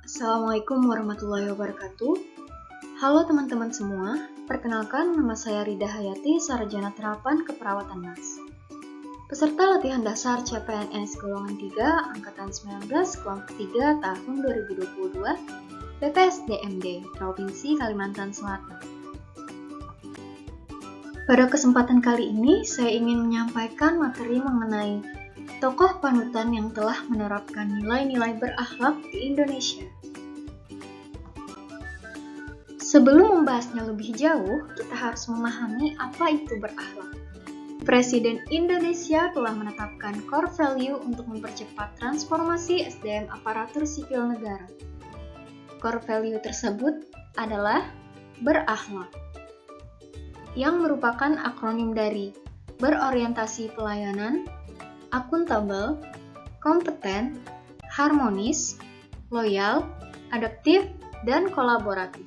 Assalamualaikum warahmatullahi wabarakatuh. Halo teman-teman semua, perkenalkan nama saya Rida Hayati, Sarjana Terapan Keperawatan Nas. Peserta latihan dasar CPNS Golongan 3, Angkatan 19, Kelompok 3, tahun 2022, BPSDMD, Provinsi Kalimantan Selatan. Pada kesempatan kali ini, saya ingin menyampaikan materi mengenai tokoh panutan yang telah menerapkan nilai-nilai berakhlak di Indonesia. Sebelum membahasnya lebih jauh, kita harus memahami apa itu berakhlak. Presiden Indonesia telah menetapkan core value untuk mempercepat transformasi SDM aparatur sipil negara. Core value tersebut adalah berakhlak, yang merupakan akronim dari berorientasi pelayanan, akuntabel, kompeten, harmonis, loyal, adaptif, dan kolaboratif.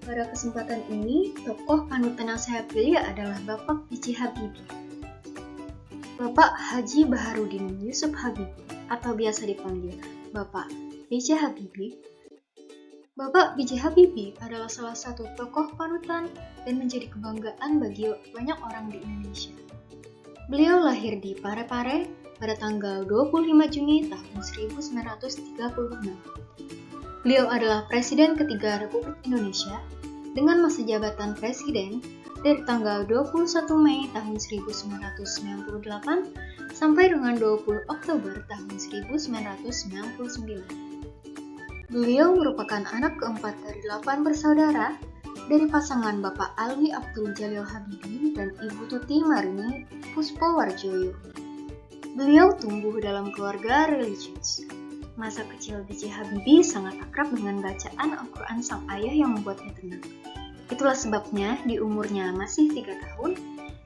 Pada kesempatan ini, tokoh panutan yang saya pilih adalah Bapak B.J. Habibie. Bapak Haji Baharudin Yusuf Habibie, atau biasa dipanggil Bapak B.J. Habibie. Bapak B.J. Habibie adalah salah satu tokoh panutan dan menjadi kebanggaan bagi banyak orang di Indonesia. Beliau lahir di Parepare pada tanggal 25 Juni tahun 1936. Beliau adalah Presiden ketiga Republik Indonesia dengan masa jabatan Presiden dari tanggal 21 Mei tahun 1998 sampai dengan 20 Oktober tahun 1999. Beliau merupakan anak keempat dari 8 bersaudara dari pasangan Bapak Alwi Abdul Jalil Habibie dan Ibu Tuti Marini Puspowarjoyo. Beliau tumbuh dalam keluarga religius. Masa kecil B.J. Habibie sangat akrab dengan bacaan Al-Quran sang ayah yang membuatnya tenang. Itulah sebabnya di umurnya masih 3 tahun,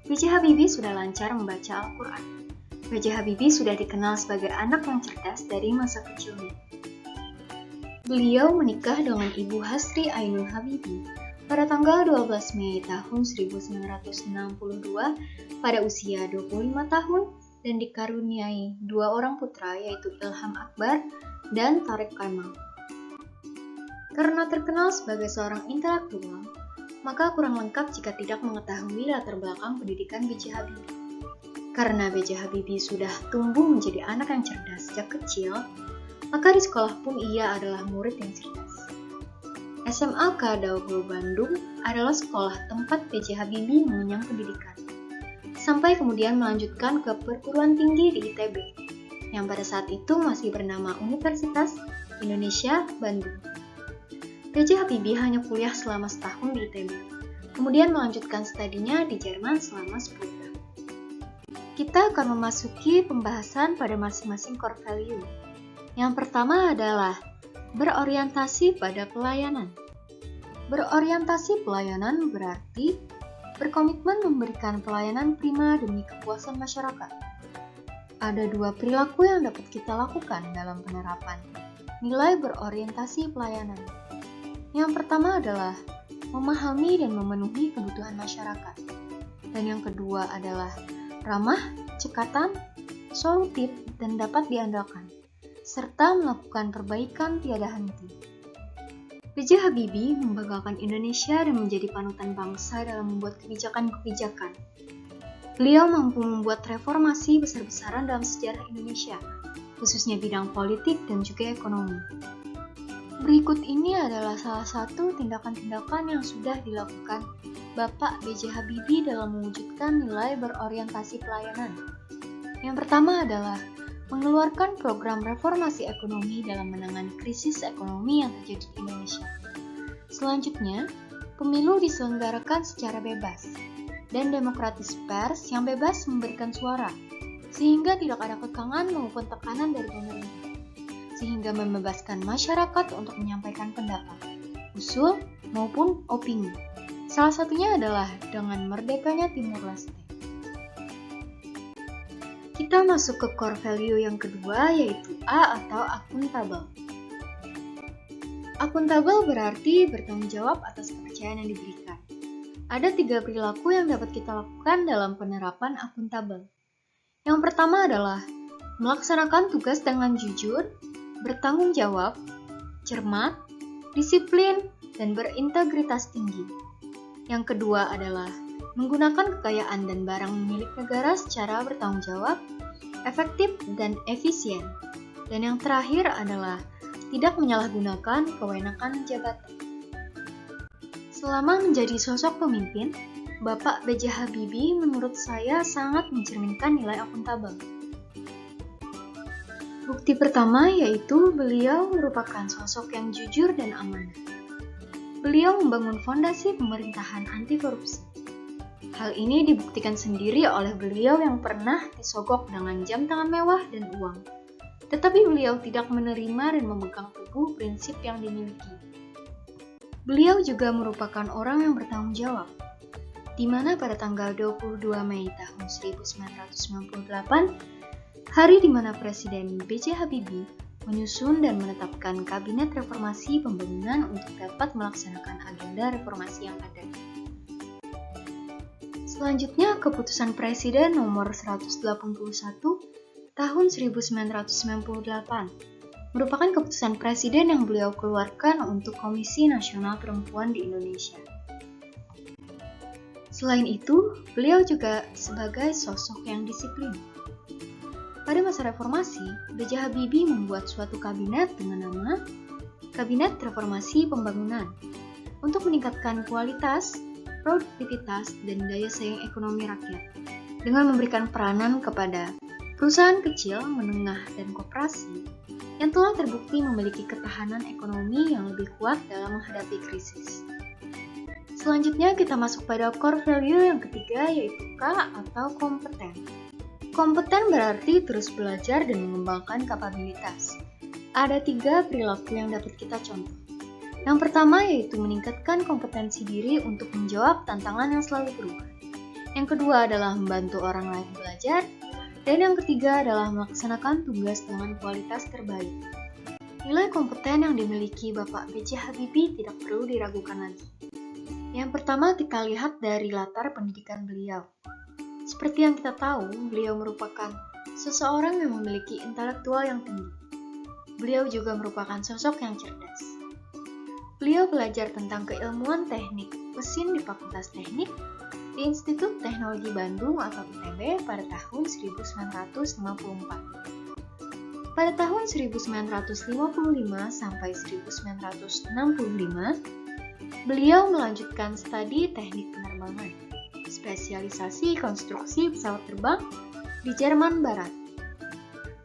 B.J. Habibie sudah lancar membaca Al-Quran. B.J. Habibie sudah dikenal sebagai anak yang cerdas dari masa kecilnya. Beliau menikah dengan Ibu Hasri Ainun Habibie pada tanggal 12 Mei tahun 1962 pada usia 25 tahun dan dikaruniai 2 orang putra yaitu Ilham Akbar dan Tariq Kamal. Karena terkenal sebagai seorang intelektual, maka kurang lengkap jika tidak mengetahui latar belakang pendidikan B.J. Habibie. Karena B.J. Habibie sudah tumbuh menjadi anak yang cerdas sejak kecil, maka di sekolah pun ia adalah murid yang cerdas. SMA Daugul Bandung adalah sekolah tempat B.J. Habibie mengenyam pendidikan, sampai kemudian melanjutkan ke perguruan tinggi di ITB, yang pada saat itu masih bernama Universitas Indonesia Bandung. B.J. Habibie hanya kuliah selama setahun di ITB, kemudian melanjutkan studinya di Jerman selama 10 tahun. Kita akan memasuki pembahasan pada masing-masing core value. Yang pertama adalah berorientasi pada pelayanan. Berorientasi pelayanan berarti berkomitmen memberikan pelayanan prima demi kepuasan masyarakat. Ada 2 perilaku yang dapat kita lakukan dalam penerapan nilai berorientasi pelayanan. Yang pertama adalah memahami dan memenuhi kebutuhan masyarakat. Dan yang kedua adalah ramah, cekatan, solutif, dan dapat diandalkan, serta melakukan perbaikan tiada henti. B.J. Habibie membanggakan Indonesia dan menjadi panutan bangsa dalam membuat kebijakan-kebijakan. Beliau mampu membuat reformasi besar-besaran dalam sejarah Indonesia, khususnya bidang politik dan juga ekonomi. Berikut ini adalah salah satu tindakan-tindakan yang sudah dilakukan Bapak B.J. Habibie dalam mewujudkan nilai berorientasi pelayanan. Yang pertama adalah mengeluarkan program reformasi ekonomi dalam menangani krisis ekonomi yang terjadi di Indonesia. Selanjutnya, pemilu diselenggarakan secara bebas, dan demokratis pers yang bebas memberikan suara, sehingga tidak ada kekangan maupun tekanan dari pemerintah, sehingga membebaskan masyarakat untuk menyampaikan pendapat, usul, maupun opini. Salah satunya adalah dengan merdekanya Timur Leste. Kita masuk ke core value yang kedua, yaitu A atau akuntabel. Akuntabel berarti bertanggung jawab atas kepercayaan yang diberikan. Ada 3 perilaku yang dapat kita lakukan dalam penerapan akuntabel. Yang pertama adalah melaksanakan tugas dengan jujur, bertanggung jawab, cermat, disiplin, dan berintegritas tinggi. Yang kedua adalah menggunakan kekayaan dan barang milik negara secara bertanggung jawab, efektif, dan efisien. Dan yang terakhir adalah tidak menyalahgunakan kewenangan jabatan. Selama menjadi sosok pemimpin, Bapak B.J. Habibie menurut saya sangat mencerminkan nilai akuntabel. Bukti pertama yaitu beliau merupakan sosok yang jujur dan amanah. Beliau membangun fondasi pemerintahan anti korupsi. Hal ini dibuktikan sendiri oleh beliau yang pernah disogok dengan jam tangan mewah dan uang. Tetapi beliau tidak menerima dan memegang teguh prinsip yang dimiliki. Beliau juga merupakan orang yang bertanggung jawab, di mana pada tanggal 22 Mei tahun 1998, hari di mana Presiden B.J. Habibie menyusun dan menetapkan Kabinet Reformasi Pembangunan untuk dapat melaksanakan agenda reformasi yang ada. Selanjutnya, Keputusan Presiden nomor 181 tahun 1998 merupakan keputusan Presiden yang beliau keluarkan untuk Komisi Nasional Perempuan di Indonesia. Selain itu, beliau juga sebagai sosok yang disiplin. Pada masa reformasi, B.J. Habibie membuat suatu kabinet dengan nama Kabinet Reformasi Pembangunan untuk meningkatkan kualitas, produktivitas, dan daya saing ekonomi rakyat dengan memberikan peranan kepada perusahaan kecil, menengah, dan koperasi yang telah terbukti memiliki ketahanan ekonomi yang lebih kuat dalam menghadapi krisis. Selanjutnya kita masuk pada core value yang ketiga yaitu K atau kompeten. Kompeten berarti terus belajar dan mengembangkan kapabilitas. Ada 3 perilaku yang dapat kita contoh. Yang pertama yaitu meningkatkan kompetensi diri untuk menjawab tantangan yang selalu berubah. Yang kedua adalah membantu orang lain belajar. Dan yang ketiga adalah melaksanakan tugas dengan kualitas terbaik. Nilai kompeten yang dimiliki Bapak B.J. Habibie tidak perlu diragukan lagi. Yang pertama kita lihat dari latar pendidikan beliau. Seperti yang kita tahu, beliau merupakan seseorang yang memiliki intelektual yang tinggi. Beliau juga merupakan sosok yang cerdas. Beliau belajar tentang keilmuan teknik mesin di Fakultas Teknik di Institut Teknologi Bandung atau ITB pada tahun 1954. Pada tahun 1955 sampai 1965, beliau melanjutkan studi teknik penerbangan, spesialisasi konstruksi pesawat terbang di Jerman Barat.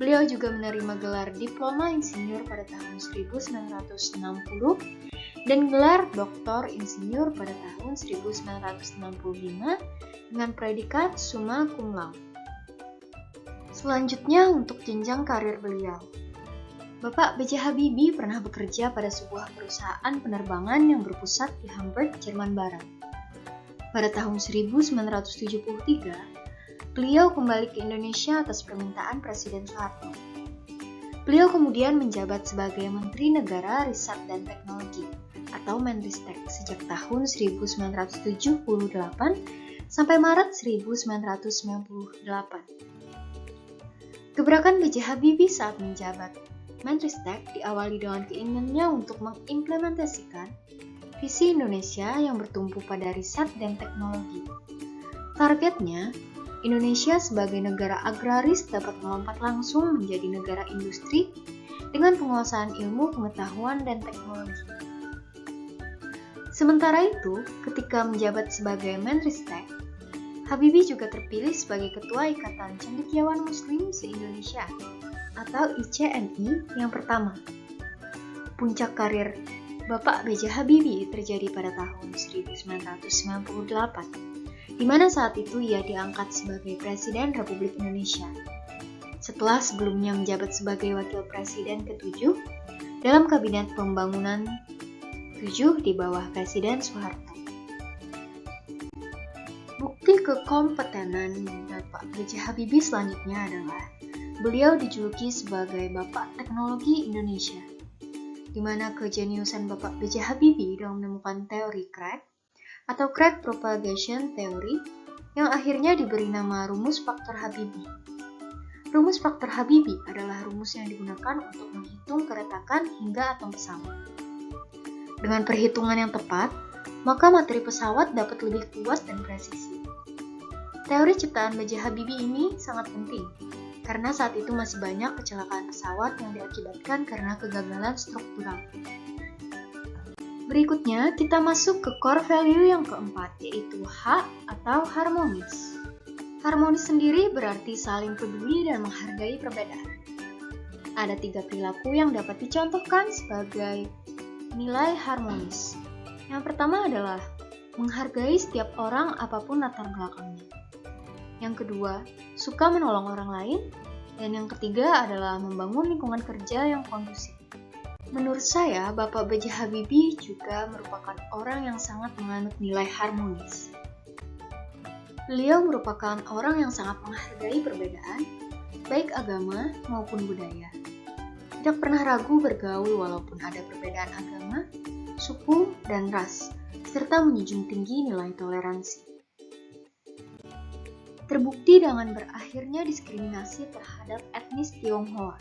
Beliau juga menerima gelar Diploma Insinyur pada tahun 1960 dan gelar Doktor Insinyur pada tahun 1965 dengan predikat summa cum laude. Selanjutnya untuk jenjang karir beliau. Bapak B.J. Habibie pernah bekerja pada sebuah perusahaan penerbangan yang berpusat di Hamburg, Jerman Barat. Pada tahun 1973, beliau kembali ke Indonesia atas permintaan Presiden Soeharto. Beliau kemudian menjabat sebagai Menteri Negara Riset dan Teknologi atau Menristek sejak tahun 1978 sampai Maret 1998. Gebrakan B.J. Habibie saat menjabat Menristek diawali dengan keinginannya untuk mengimplementasikan visi Indonesia yang bertumpu pada riset dan teknologi. Targetnya, Indonesia sebagai negara agraris dapat melompat langsung menjadi negara industri dengan penguasaan ilmu, pengetahuan, dan teknologi. Sementara itu, ketika menjabat sebagai Menristek, Habibie juga terpilih sebagai Ketua Ikatan Cendekiawan Muslim se-Indonesia atau ICMI yang pertama. Puncak karir Bapak B.J. Habibie terjadi pada tahun 1998, di mana saat itu ia diangkat sebagai Presiden Republik Indonesia. Setelah sebelumnya menjabat sebagai Wakil Presiden ke-7 dalam Kabinet Pembangunan 7 di bawah Presiden Soeharto. Bukti kekompetenan Bapak B.J. Habibie selanjutnya adalah beliau dijuluki sebagai Bapak Teknologi Indonesia, di mana kejeniusan Bapak B.J. Habibie dalam menemukan teori crack atau crack propagation theory yang akhirnya diberi nama rumus faktor Habibie. Rumus faktor Habibie adalah rumus yang digunakan untuk menghitung keretakan hingga atom pesawat. Dengan perhitungan yang tepat, maka materi pesawat dapat lebih luas dan presisi. Teori ciptaan B.J. Habibie ini sangat penting, karena saat itu masih banyak kecelakaan pesawat yang diakibatkan karena kegagalan struktural. Berikutnya, kita masuk ke core value yang keempat, yaitu H atau harmonis. Harmonis sendiri berarti saling peduli dan menghargai perbedaan. Ada 3 perilaku yang dapat dicontohkan sebagai nilai harmonis. Yang pertama adalah menghargai setiap orang apapun latar belakangnya. Yang kedua, suka menolong orang lain. Dan yang ketiga adalah membangun lingkungan kerja yang kondusif. Menurut saya, Bapak B.J. Habibie juga merupakan orang yang sangat menganut nilai harmonis. Beliau merupakan orang yang sangat menghargai perbedaan, baik agama maupun budaya. Tidak pernah ragu bergaul walaupun ada perbedaan agama, suku, dan ras, serta menjunjung tinggi nilai toleransi. Terbukti dengan berakhirnya diskriminasi terhadap etnis Tionghoa.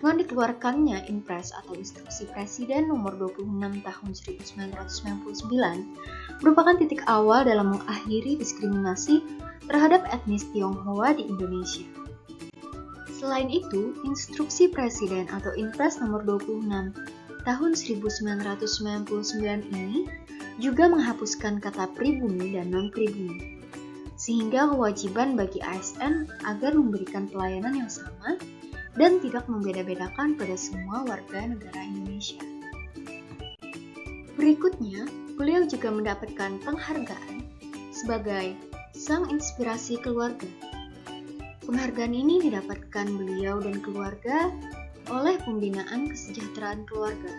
Dengan dikeluarkannya Impres atau Instruksi Presiden nomor 26 tahun 1999 merupakan titik awal dalam mengakhiri diskriminasi terhadap etnis Tionghoa di Indonesia. Selain itu, Instruksi Presiden atau Impres nomor 26 tahun 1999 ini juga menghapuskan kata pribumi dan non-pribumi, sehingga kewajiban bagi ASN agar memberikan pelayanan yang sama dan tidak membeda-bedakan pada semua warga negara Indonesia. Berikutnya, beliau juga mendapatkan penghargaan sebagai Sang Inspirasi Keluarga. Penghargaan ini didapatkan beliau dan keluarga oleh Pembinaan Kesejahteraan Keluarga,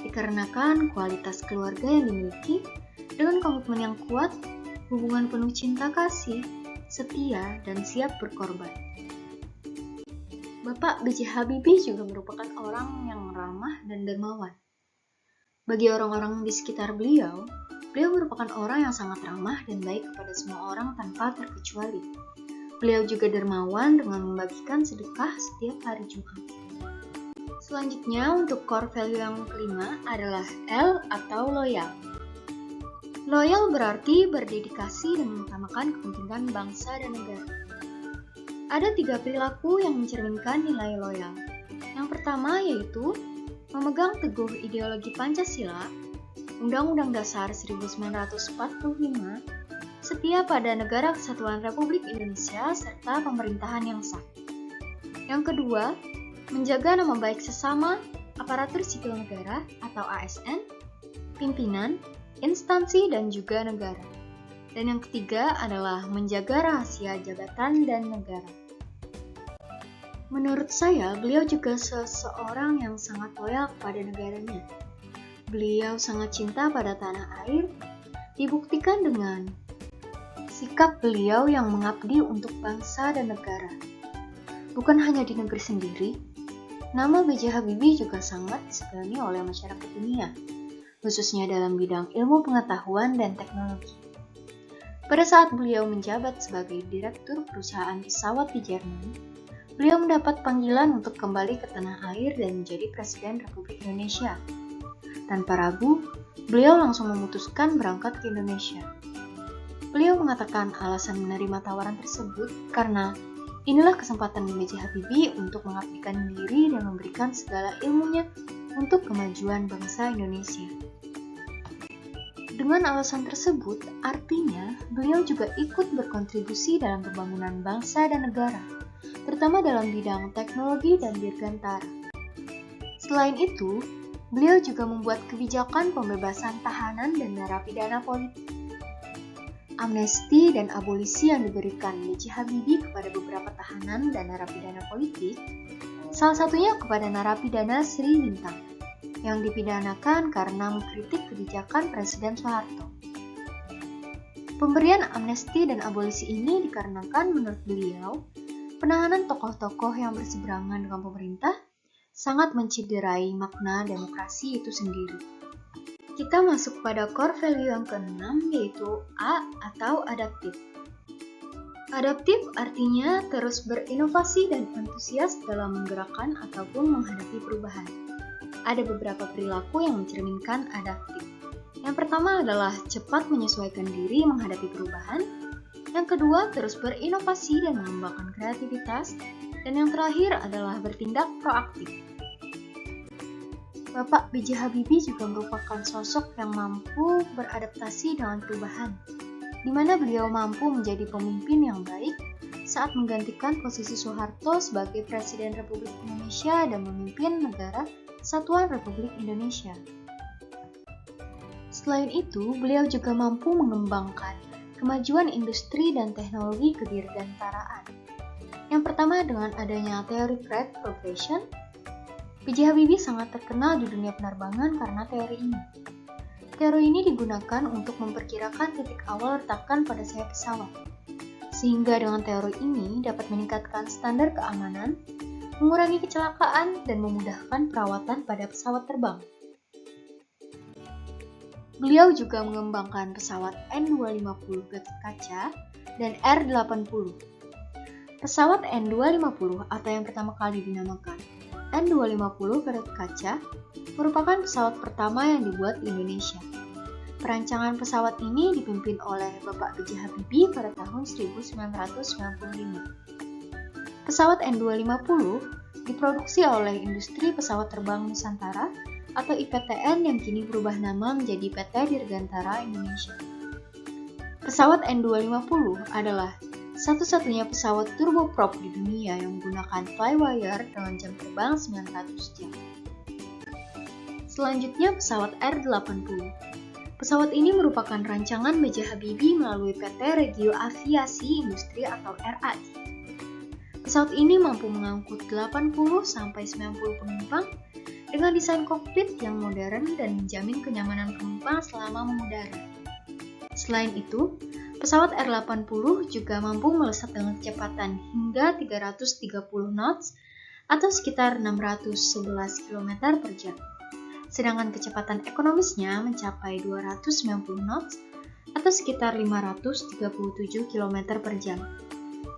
dikarenakan kualitas keluarga yang dimiliki dengan komitmen yang kuat, hubungan penuh cinta kasih, setia, dan siap berkorban. Bapak B.J. Habibie juga merupakan orang yang ramah dan dermawan. Bagi orang-orang di sekitar beliau merupakan orang yang sangat ramah dan baik kepada semua orang tanpa terkecuali. Beliau juga dermawan dengan membagikan sedekah setiap hari Jumat. Selanjutnya, untuk core value yang kelima adalah L atau loyal. Loyal berarti berdedikasi dan mengutamakan kepentingan bangsa dan negara. Ada 3 perilaku yang mencerminkan nilai loyal. Yang pertama yaitu memegang teguh ideologi Pancasila, Undang-Undang Dasar 1945, setia pada Negara Kesatuan Republik Indonesia serta pemerintahan yang sah. Yang kedua, menjaga nama baik sesama, aparatur sipil negara atau ASN, pimpinan, instansi, dan juga negara. Dan yang ketiga adalah menjaga rahasia jabatan dan negara. Menurut saya, beliau juga seseorang yang sangat loyal kepada negaranya. Beliau sangat cinta pada tanah air, dibuktikan dengan sikap beliau yang mengabdi untuk bangsa dan negara. Bukan hanya di negeri sendiri, nama B.J. Habibie juga sangat disegani oleh masyarakat dunia, khususnya dalam bidang ilmu pengetahuan dan teknologi. Pada saat beliau menjabat sebagai direktur perusahaan pesawat di Jerman, beliau mendapat panggilan untuk kembali ke tanah air dan menjadi Presiden Republik Indonesia. Tanpa ragu, beliau langsung memutuskan berangkat ke Indonesia. Beliau mengatakan alasan menerima tawaran tersebut karena inilah kesempatan B.J. Habibie untuk mengabdikan diri dan memberikan segala ilmunya untuk kemajuan bangsa Indonesia. Dengan alasan tersebut, artinya beliau juga ikut berkontribusi dalam pembangunan bangsa dan negara, terutama dalam bidang teknologi dan dirgantara. Selain itu, beliau juga membuat kebijakan pembebasan tahanan dan narapidana politik. Amnesti dan abolisi yang diberikan B.J. Habibie kepada beberapa tahanan dan narapidana politik, salah satunya kepada narapidana Sri Bintang, yang dipidanakan karena mengkritik kebijakan Presiden Soeharto. Pemberian amnesti dan abolisi ini dikarenakan menurut beliau, penahanan tokoh-tokoh yang berseberangan dengan pemerintah sangat mencederai makna demokrasi itu sendiri. Kita masuk pada core value yang keenam, yaitu A atau adaptif. Adaptif artinya terus berinovasi dan antusias dalam menggerakkan ataupun menghadapi perubahan. Ada beberapa perilaku yang mencerminkan adaptif. Yang pertama adalah cepat menyesuaikan diri menghadapi perubahan. Yang kedua, terus berinovasi dan mengembangkan kreativitas. Dan yang terakhir adalah bertindak proaktif. Bapak B.J. Habibie juga merupakan sosok yang mampu beradaptasi dengan perubahan, di mana beliau mampu menjadi pemimpin yang baik saat menggantikan posisi Soeharto sebagai Presiden Republik Indonesia dan memimpin negara Kesatuan Republik Indonesia. Selain itu, beliau juga mampu mengembangkan kemajuan industri dan teknologi kedirgantaraan. Yang pertama dengan adanya teori Great Progression, B.J. Habibie sangat terkenal di dunia penerbangan karena teori ini. Teori ini digunakan untuk memperkirakan titik awal retakan pada sayap pesawat, sehingga dengan teori ini dapat meningkatkan standar keamanan, mengurangi kecelakaan, dan memudahkan perawatan pada pesawat terbang. Beliau juga mengembangkan pesawat N250 Gatot Kaca dan R80. Pesawat N250 atau yang pertama kali dinamakan N250 Gatot Kaca merupakan pesawat pertama yang dibuat di Indonesia. Perancangan pesawat ini dipimpin oleh Bapak B.J. Habibie pada tahun 1995. Pesawat N250 diproduksi oleh Industri Pesawat Terbang Nusantara atau IPTN yang kini berubah nama menjadi PT Dirgantara Indonesia. Pesawat N250 adalah satu-satunya pesawat turboprop di dunia yang menggunakan flywire dengan jam terbang 900 jam. Selanjutnya pesawat R80. Pesawat ini merupakan rancangan B.J. Habibie melalui PT Regio Aviasi Industri atau RAI. Pesawat ini mampu mengangkut 80-90 penumpang dengan desain kokpit yang modern dan menjamin kenyamanan penumpang selama mengudara. Selain itu, pesawat R80 juga mampu melesat dengan kecepatan hingga 330 knots atau sekitar 611 km per jam. Sedangkan kecepatan ekonomisnya mencapai 290 knots atau sekitar 537 km per jam.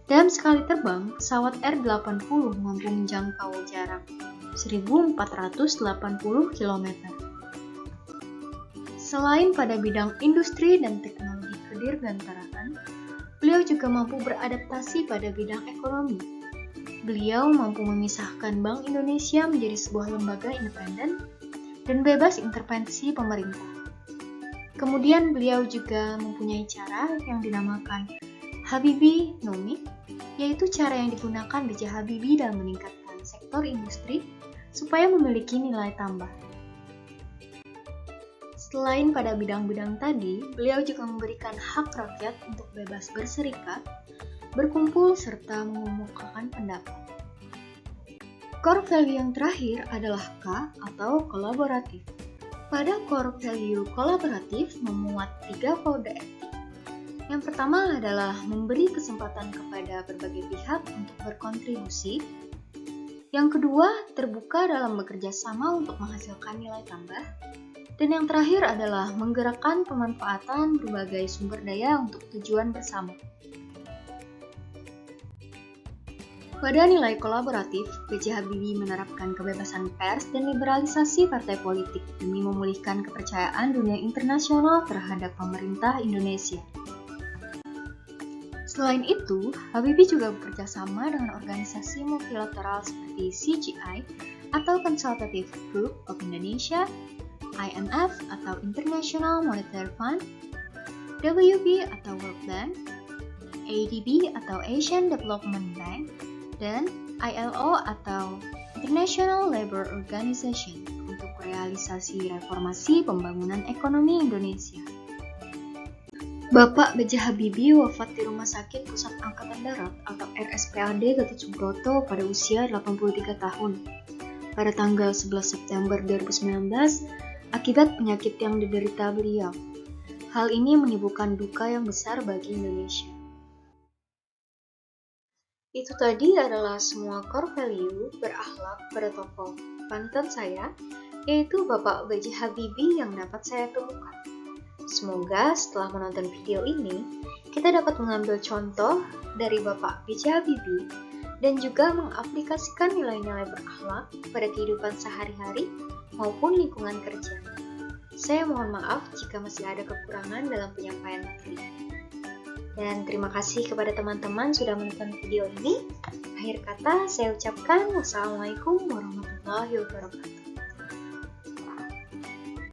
Dalam sekali terbang, pesawat R80 mampu menjangkau jarak 1480 km. Selain pada bidang industri dan teknologi kedirgantaraan, beliau juga mampu beradaptasi pada bidang ekonomi. Beliau mampu memisahkan Bank Indonesia menjadi sebuah lembaga independen dan bebas intervensi pemerintah. Kemudian beliau juga mempunyai cara yang dinamakan Habibienomics, yaitu cara yang digunakan B.J. Habibie dalam meningkatkan sektor industri supaya memiliki nilai tambah. Selain pada bidang-bidang tadi, beliau juga memberikan hak rakyat untuk bebas berserikat, berkumpul, serta mengemukakan pendapat. Core value yang terakhir adalah K atau kolaboratif. Pada core value kolaboratif memuat 3 kode etik. Yang pertama adalah memberi kesempatan kepada berbagai pihak untuk berkontribusi. Yang kedua, terbuka dalam bekerja sama untuk menghasilkan nilai tambah. Dan yang terakhir adalah menggerakkan pemanfaatan berbagai sumber daya untuk tujuan bersama. Pada nilai kolaboratif, B.J. Habibie menerapkan kebebasan pers dan liberalisasi partai politik demi memulihkan kepercayaan dunia internasional terhadap pemerintah Indonesia. Selain itu, Habibie juga bekerja sama dengan organisasi multilateral seperti CGI atau Consultative Group of Indonesia, IMF atau International Monetary Fund, WB atau World Bank, ADB atau Asian Development Bank, dan ILO atau International Labour Organization untuk realisasi reformasi pembangunan ekonomi Indonesia. Bapak B.J. Habibie wafat di Rumah Sakit Pusat Angkatan Darat atau RSPAD Gatot Subroto pada usia 83 tahun pada tanggal 11 September 2019 akibat penyakit yang diderita beliau. Hal ini menimbulkan duka yang besar bagi Indonesia. Itu tadi adalah semua core value berakhlak pada tokoh panutan saya, yaitu Bapak B.J. Habibie yang dapat saya temukan. Semoga setelah menonton video ini, kita dapat mengambil contoh dari Bapak B.J. Habibie dan juga mengaplikasikan nilai-nilai berakhlak pada kehidupan sehari-hari maupun lingkungan kerja. Saya mohon maaf jika masih ada kekurangan dalam penyampaian materi. Dan terima kasih kepada teman-teman sudah menonton video ini. Akhir kata, saya ucapkan wassalamualaikum warahmatullahi wabarakatuh.